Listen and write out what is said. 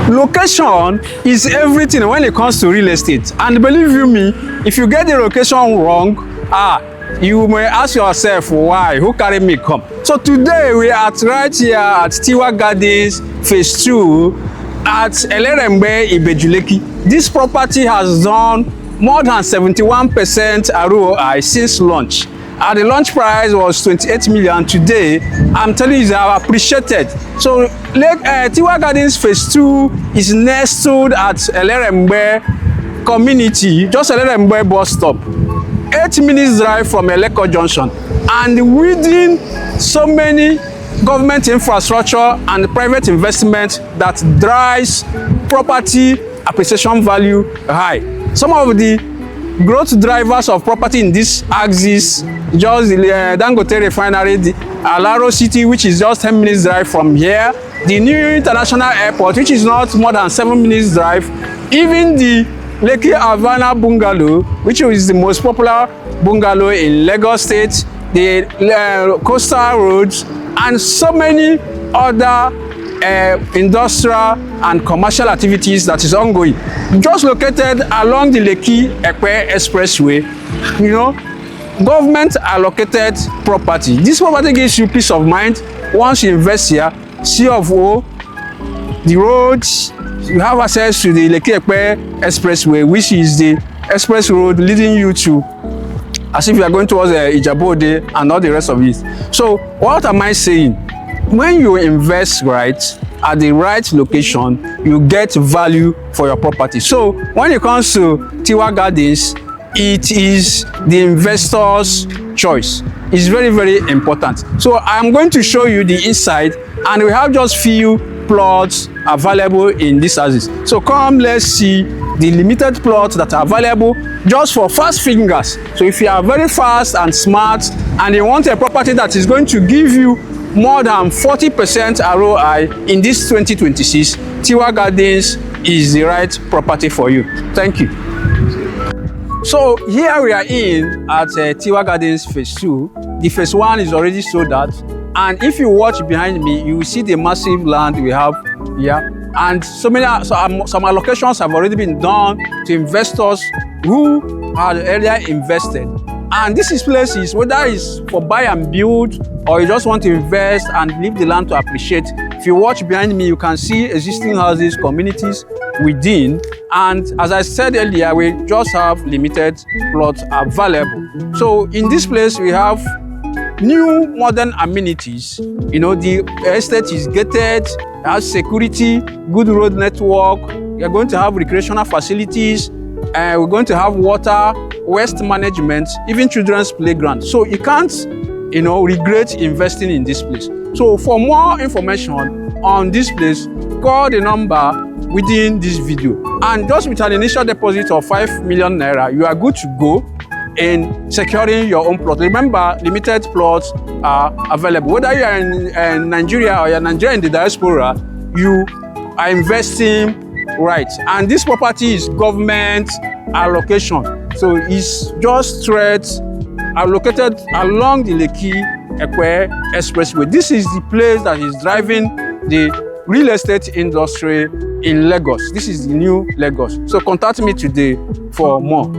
Location is everything when it comes to real estate. And believe you me, if you get the location wrong, you may ask yourself why, who carry me come? So today we are right here at Tiwa Gardens Phase 2 at Ibeju Lekki. This property has done more than 71% ROI since launch. The launch price was 28 million. Today, I'm telling you, they are appreciated. So Tiwa Gardens Phase 2 is nestled at Elembe community, just Elembe bus stop. 8 minutes drive from Eleko Junction, and within so many government infrastructure and private investment that drives property appreciation value high. Some of the growth drivers of property in this axis, just the Dangote refinery, the Alaro City, which is just 10 minutes drive from here, the new international airport, which is not more than 7 minutes drive, even the Lekki Havana bungalow, which is the most popular bungalow in Lagos State, the coastal roads, and so many other industrial and commercial activities that is ongoing. Just located along the Lekki-Epe Expressway, you know, government allocated property. This property gives you peace of mind once you invest here. C of O, the roads, you have access to the Lekki-Epe Expressway, which is the express road leading you to, as if you are going towards Ijabode and all the rest of it. So what am I saying? When you invest right at the right location, you get value for your property. So when it comes to Tiwa Gardens, it is the investor's choice. It's very, very important. So I'm going to show you the inside, and we have just few plots available in this houses. So come, let's see the limited plots that are available just for fast fingers. So if you are very fast and smart and you want a property that is going to give you more than 40% ROI in this 2026, Tiwa Gardens is the right property for you. Thank you. So here we are in at Tiwa Gardens Phase 2. The Phase 1 is already sold out. And if you watch behind me, you will see the massive land we have here. And some allocations have already been done to investors who had earlier invested. And this place is, whether it's for buy and build or you just want to invest and leave the land to appreciate. If you watch behind me, you can see existing houses, communities within. And as I said earlier, we just have limited plots available. So in this place, we have new modern amenities. You know, the estate is gated, has security, good road network. We are going to have recreational facilities. We're going to have water, waste management, even children's playground. So you can't, you know, regret investing in this place. So for more information on this place, call the number within this video. And just with an initial deposit of 5 million naira, you are good to go in securing your own plot. Remember, limited plots are available. Whether you are in Nigeria or you're Nigeria in the diaspora, you are investing right. And this property is government allocation. So it's just straight allocated along the Lekki-Epe Expressway. This is the place that is driving the real estate industry in Lagos. This is the new Lagos. So contact me today for more.